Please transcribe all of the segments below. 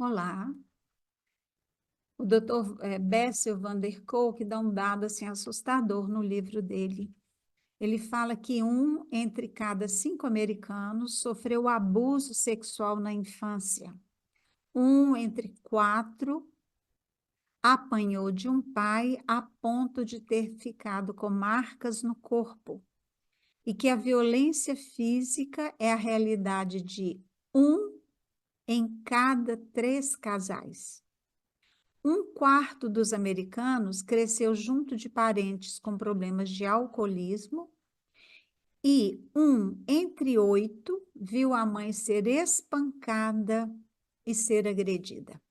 Olá, o Dr. Bessel van der Kolk dá um dado assim, assustador no livro dele. Ele fala que 1 entre cada 5 americanos sofreu abuso sexual na infância. 1 entre 4 apanhou de um pai a ponto de ter ficado com marcas no corpo. E que a violência física é a realidade de 1 em cada 3 casais. 1/4 dos americanos cresceu junto de parentes com problemas de alcoolismo e 1 entre 8 viu a mãe ser espancada e ser agredida.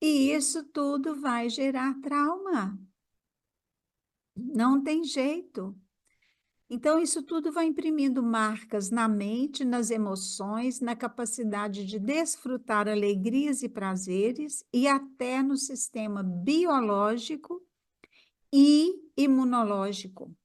E isso tudo vai gerar trauma. Não tem jeito. Então, isso tudo vai imprimindo marcas na mente, nas emoções, na capacidade de desfrutar alegrias e prazeres e até no sistema biológico e imunológico.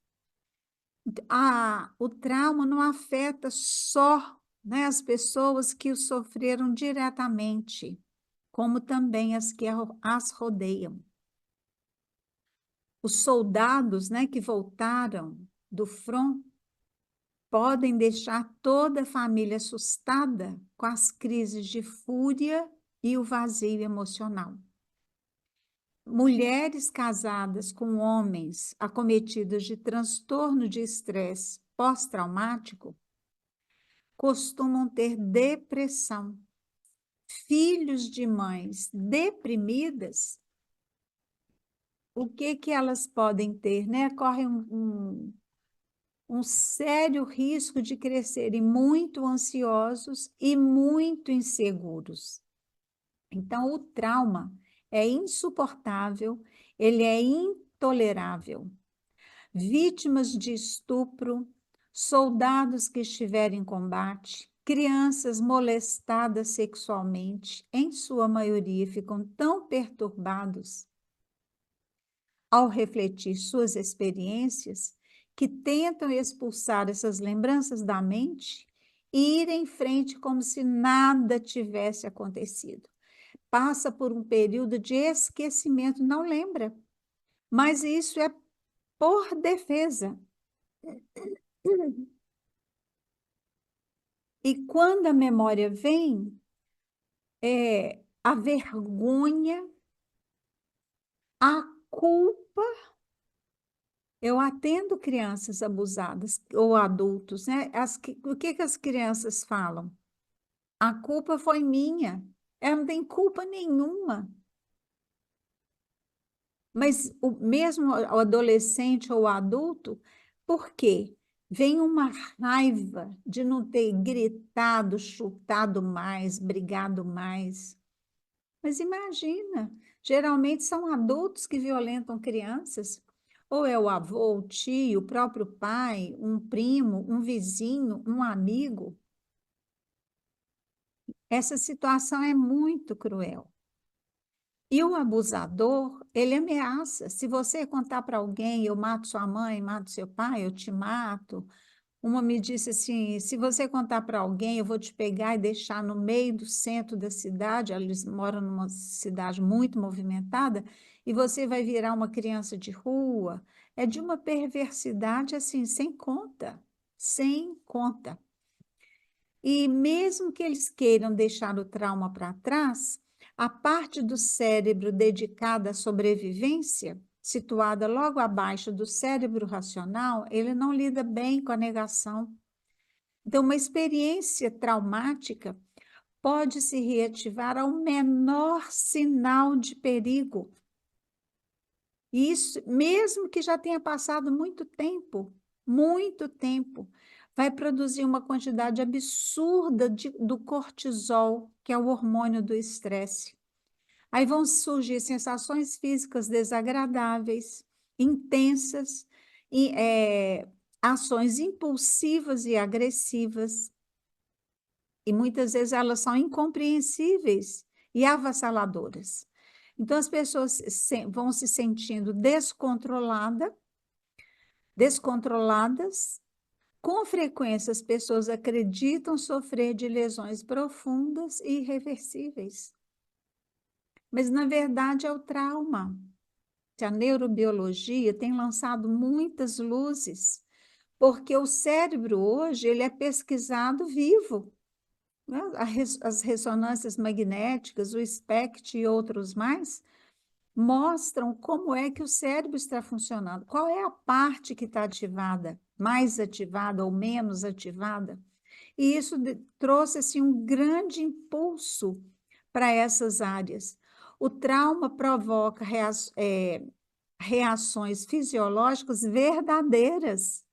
O trauma não afeta só, né, as pessoas que o sofreram diretamente, como também as que as rodeiam. Os soldados, né, que voltaram do front podem deixar toda a família assustada com as crises de fúria e o vazio emocional. Mulheres casadas com homens acometidos de transtorno de estresse pós-traumático costumam ter depressão. Filhos de mães deprimidas, o que elas podem ter, né? Corre um sério risco de crescerem muito ansiosos e muito inseguros. Então, o trauma é insuportável, ele é intolerável. Vítimas de estupro, soldados que estiverem em combate, crianças molestadas sexualmente, em sua maioria, ficam tão perturbados ao refletir suas experiências que tentam expulsar essas lembranças da mente e ir em frente como se nada tivesse acontecido. Passa por um período de esquecimento, não lembra, mas isso é por defesa. E quando a memória vem, a vergonha, a culpa. Eu atendo crianças abusadas ou adultos, né? O que as crianças falam? A culpa foi minha. Ela não tem culpa nenhuma. Mas mesmo o adolescente ou o adulto, por quê? Vem uma raiva de não ter gritado, chutado mais, brigado mais. Mas imagina, geralmente são adultos que violentam crianças. Ou é o avô, o tio, o próprio pai, um primo, um vizinho, um amigo. Essa situação é muito cruel. E o abusador, ele ameaça. Se você contar para alguém, eu mato sua mãe, mato seu pai, eu te mato. Uma me disse assim, se você contar para alguém, eu vou te pegar e deixar no meio do centro da cidade, eles moram numa cidade muito movimentada, e você vai virar uma criança de rua. É de uma perversidade assim, sem conta, sem conta. E mesmo que eles queiram deixar o trauma para trás, a parte do cérebro dedicada à sobrevivência, situada logo abaixo do cérebro racional, ele não lida bem com a negação. Então, uma experiência traumática pode se reativar ao menor sinal de perigo. Isso, mesmo que já tenha passado muito tempo, vai produzir uma quantidade absurda do cortisol, que é o hormônio do estresse. Aí vão surgir sensações físicas desagradáveis, intensas, e, ações impulsivas e agressivas. E muitas vezes elas são incompreensíveis e avassaladoras. Então, as pessoas vão se sentindo descontroladas, Com frequência, as pessoas acreditam sofrer de lesões profundas e irreversíveis. Mas, na verdade, é o trauma. A neurobiologia tem lançado muitas luzes, porque o cérebro hoje ele é pesquisado vivo, né? As ressonâncias magnéticas, o SPECT e outros mais, mostram como é que o cérebro está funcionando, qual é a parte que está ativada, mais ativada ou menos ativada. E isso trouxe assim, um grande impulso para essas áreas. O trauma provoca reações fisiológicas verdadeiras.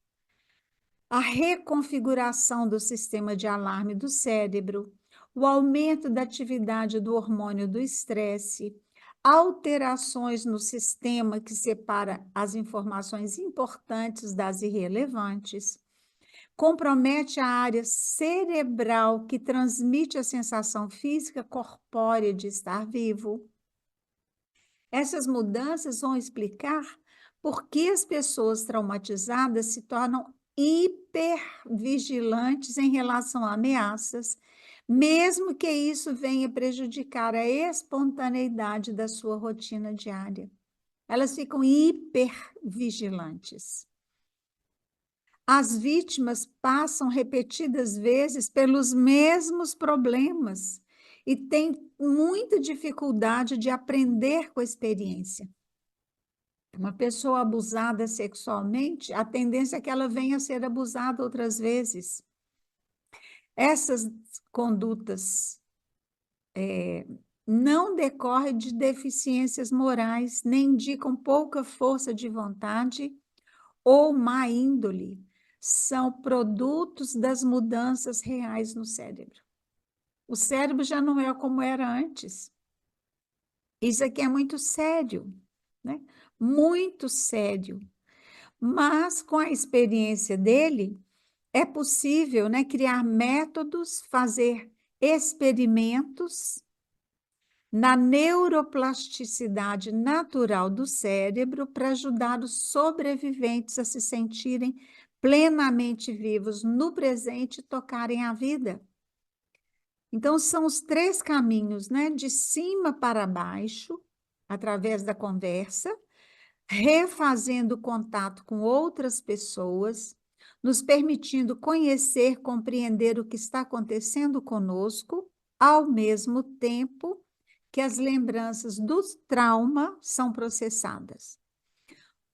A reconfiguração do sistema de alarme do cérebro, o aumento da atividade do hormônio do estresse, alterações no sistema que separa as informações importantes das irrelevantes, compromete a área cerebral que transmite a sensação física corpórea de estar vivo. Essas mudanças vão explicar por que as pessoas traumatizadas se tornam hipervigilantes em relação a ameaças, mesmo que isso venha prejudicar a espontaneidade da sua rotina diária. Elas ficam hipervigilantes. As vítimas passam repetidas vezes pelos mesmos problemas e têm muita dificuldade de aprender com a experiência. Uma pessoa abusada sexualmente, a tendência é que ela venha a ser abusada outras vezes. Essas condutas não decorrem de deficiências morais, nem indicam pouca força de vontade ou má índole. São produtos das mudanças reais no cérebro. O cérebro já não é como era antes. Isso aqui é muito sério, né? Muito sério. Mas, com a experiência dele, é possível, né, criar métodos, fazer experimentos na neuroplasticidade natural do cérebro para ajudar os sobreviventes a se sentirem plenamente vivos no presente e tocarem a vida. Então, são os três caminhos, né, de cima para baixo, através da conversa, refazendo contato com outras pessoas, nos permitindo conhecer, compreender o que está acontecendo conosco, ao mesmo tempo que as lembranças do trauma são processadas.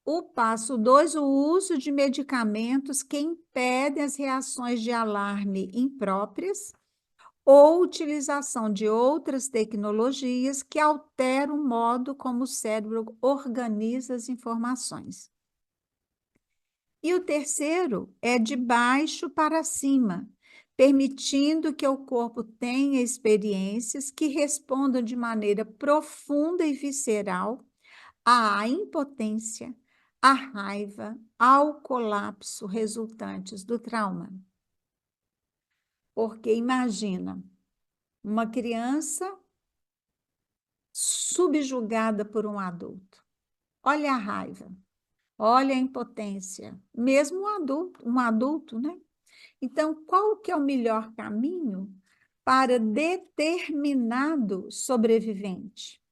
O passo 2, o uso de medicamentos que impedem as reações de alarme impróprias ou utilização de outras tecnologias que alteram o modo como o cérebro organiza as informações. E o terceiro é de baixo para cima, permitindo que o corpo tenha experiências que respondam de maneira profunda e visceral à impotência, à raiva, ao colapso resultantes do trauma. Porque imagina, uma criança subjugada por um adulto. Olha a raiva, olha a impotência, mesmo um adulto, né? Então, qual que é o melhor caminho para determinado sobrevivente?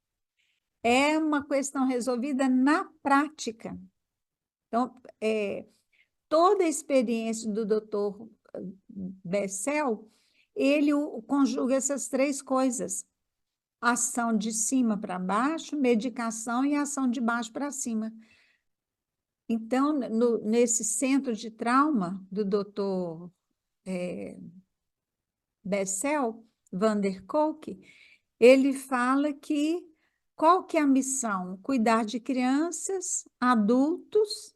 É uma questão resolvida na prática. Então, toda a experiência do Dr. Bessel, ele conjuga essas três coisas: ação de cima para baixo, medicação e ação de baixo para cima. Então, nesse centro de trauma do Dr. Bessel, Van der Kolk, ele fala que qual que é a missão? Cuidar de crianças, adultos,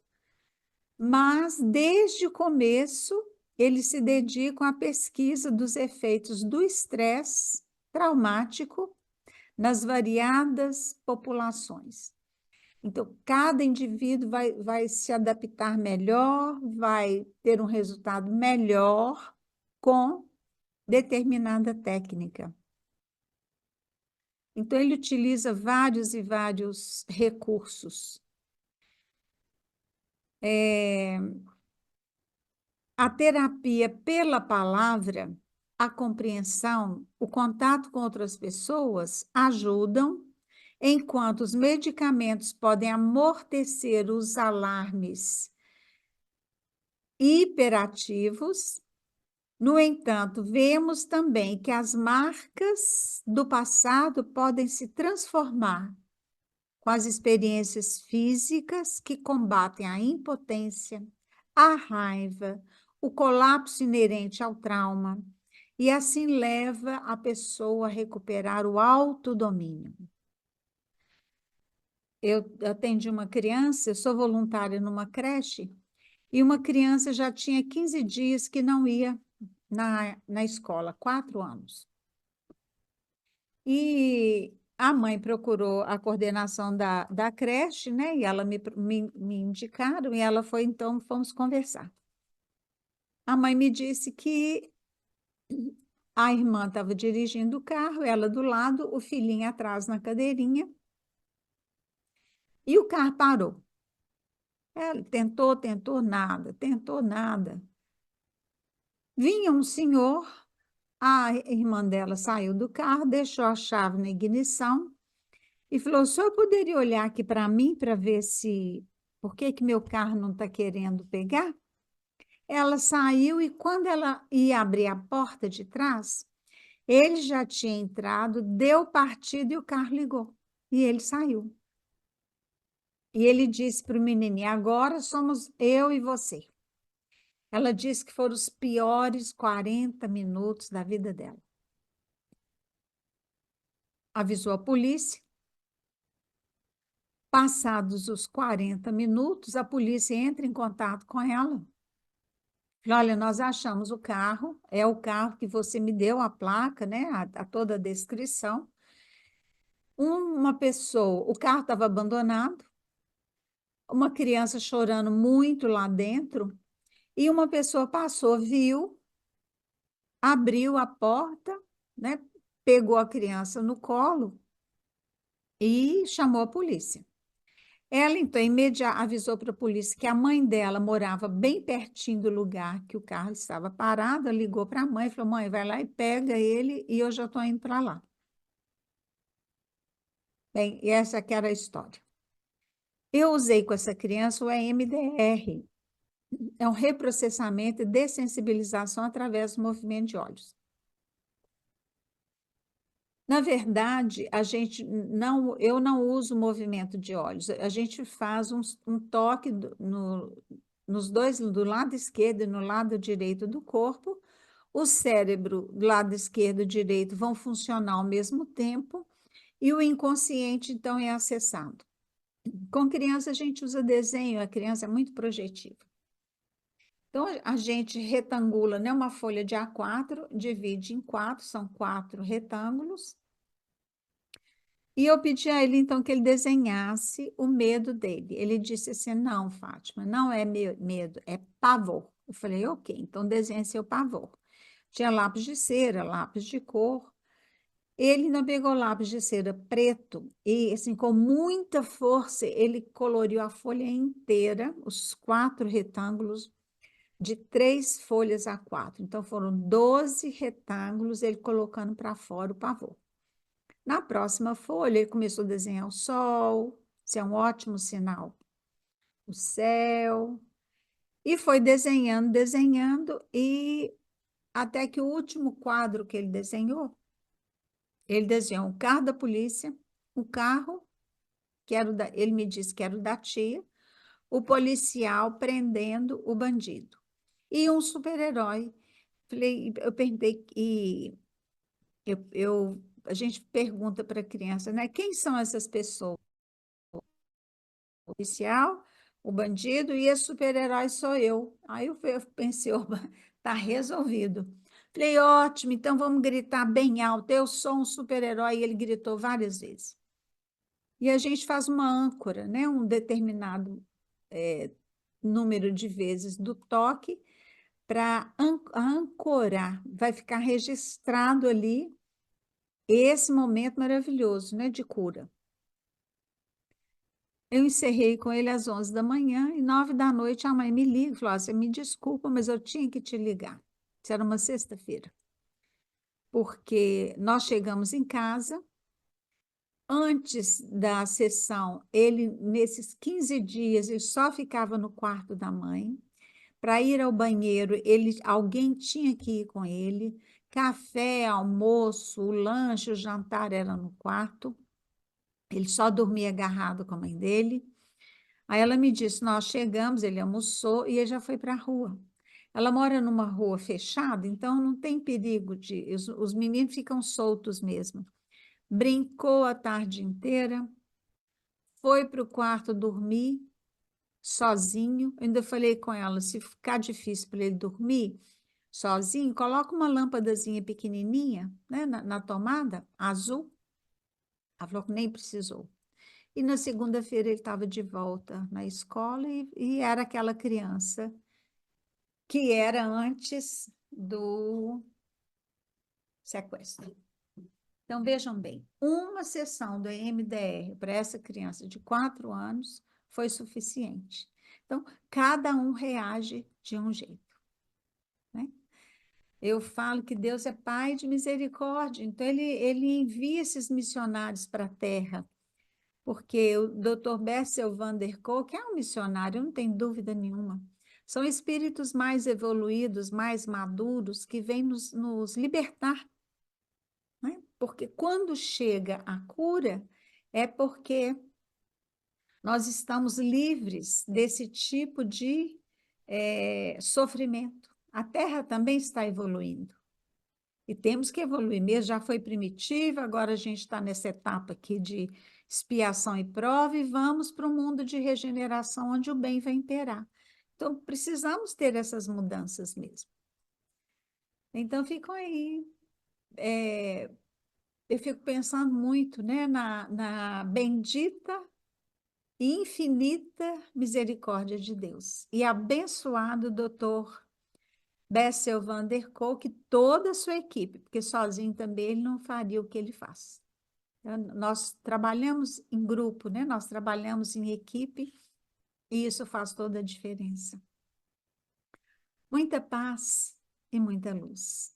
mas desde o começo eles se dedicam à pesquisa dos efeitos do estresse traumático nas variadas populações. Então, cada indivíduo vai se adaptar melhor, vai ter um resultado melhor com determinada técnica. Então, ele utiliza vários e vários recursos. A terapia pela palavra, a compreensão, o contato com outras pessoas ajudam, enquanto os medicamentos podem amortecer os alarmes hiperativos. No entanto, vemos também que as marcas do passado podem se transformar com as experiências físicas que combatem a impotência, a raiva, o colapso inerente ao trauma, e assim leva a pessoa a recuperar o autodomínio. Eu atendi uma criança, eu sou voluntária numa creche, e uma criança já tinha 15 dias que não ia na escola, 4 anos. E a mãe procurou a coordenação da creche, né? E ela me indicaram, e ela foi, então, fomos conversar. A mãe me disse que a irmã estava dirigindo o carro, ela do lado, o filhinho atrás na cadeirinha, e o carro parou. Ela tentou, nada, tentou, nada. Vinha um senhor, a irmã dela saiu do carro, deixou a chave na ignição e falou: o senhor poderia olhar aqui para mim para ver se por que que meu carro não está querendo pegar? Ela saiu e quando ela ia abrir a porta de trás, ele já tinha entrado, deu partida e o carro ligou. E ele saiu. E ele disse para o menininho: agora somos eu e você. Ela disse que foram os piores 40 minutos da vida dela. Avisou a polícia. Passados os 40 minutos, a polícia entra em contato com ela. Fala: olha, nós achamos o carro, é o carro que você me deu a placa, né? A toda a descrição. Uma pessoa, o carro estava abandonado, uma criança chorando muito lá dentro, e uma pessoa passou, viu, abriu a porta, né? Pegou a criança no colo e chamou a polícia. Ela, então, avisou para a polícia que a mãe dela morava bem pertinho do lugar que o carro estava parado, ligou para a mãe e falou: mãe, vai lá e pega ele e eu já estou indo para lá. Bem, e essa que era a história. Eu usei com essa criança o EMDR, é um reprocessamento e dessensibilização através do movimento de olhos. Na verdade, eu não uso movimento de olhos, a gente faz um toque nos dois, do lado esquerdo e no lado direito do corpo. O cérebro do lado esquerdo e direito vão funcionar ao mesmo tempo e o inconsciente, então, é acessado. Com criança, a gente usa desenho, a criança é muito projetiva. Então, a gente retangula, né, uma folha de A4, divide em 4, são 4 retângulos. E eu pedi a ele, então, que ele desenhasse o medo dele. Ele disse assim: não, Fátima, não é medo, é pavor. Eu falei: ok, então desenhe seu pavor. Tinha lápis de cera, lápis de cor. Ele ainda pegou lápis de cera preto e, assim, com muita força, ele coloriu a folha inteira, os 4 retângulos, de 3 folhas a 4. Então, foram 12 retângulos, ele colocando para fora o pavor. Na próxima folha, ele começou a desenhar o sol, isso é um ótimo sinal, o céu, e foi desenhando, desenhando, e até que o último quadro que ele desenhou um carro da polícia, um carro, ele me disse que era o da tia, o policial prendendo o bandido, e um super-herói. Eu perguntei, a gente pergunta para a criança, né? Quem são essas pessoas? O policial, o bandido e esse super-herói sou eu. Aí eu pensei: opa, tá resolvido. Falei: ótimo, então vamos gritar bem alto, eu sou um super-herói. E ele gritou várias vezes. E a gente faz uma âncora, né? Um determinado número de vezes do toque para ancorar, vai ficar registrado ali esse momento maravilhoso, né, de cura. Eu encerrei com ele às 11 da manhã e 9 da noite a mãe me liga e falou: "Ah, você me desculpa, mas eu tinha que te ligar." Isso era uma sexta-feira, porque nós chegamos em casa. Antes da sessão, ele, nesses 15 dias, ele só ficava no quarto da mãe. Para ir ao banheiro, alguém tinha que ir com ele. Café, almoço, o lanche, o jantar era no quarto. Ele só dormia agarrado com a mãe dele. Aí ela me disse: nós chegamos, ele almoçou e ele já foi para a rua. Ela mora numa rua fechada, então não tem perigo de. Os meninos ficam soltos mesmo. Brincou a tarde inteira, foi para o quarto dormir sozinho. Eu ainda falei com ela: se ficar difícil para ele dormir sozinho, coloca uma lâmpadazinha pequenininha, né, na tomada, azul. Ela falou que nem precisou. E na segunda-feira ele estava de volta na escola e era aquela criança que era antes do sequestro. Então, vejam bem, uma sessão do EMDR para essa criança de 4 anos foi suficiente. Então, cada um reage de um jeito, né? Eu falo que Deus é Pai de misericórdia, então ele envia esses missionários para a Terra, porque o Dr. Bessel van der Kolk é um missionário, não tem dúvida nenhuma. São espíritos mais evoluídos, mais maduros, que vêm nos libertar, né? Porque quando chega a cura, é porque nós estamos livres desse tipo de sofrimento. A Terra também está evoluindo. E temos que evoluir mesmo, já foi primitiva, agora a gente está nessa etapa aqui de expiação e prova, e vamos para o mundo de regeneração, onde o bem vai imperar. Então, precisamos ter essas mudanças mesmo. Então, ficam aí. Eu fico pensando muito, né, na bendita e infinita misericórdia de Deus. E abençoado doutor Bessel van der Kolk e toda a sua equipe, porque sozinho também ele não faria o que ele faz. Então, nós trabalhamos em grupo, né? Nós trabalhamos em equipe e isso faz toda a diferença. Muita paz e muita luz.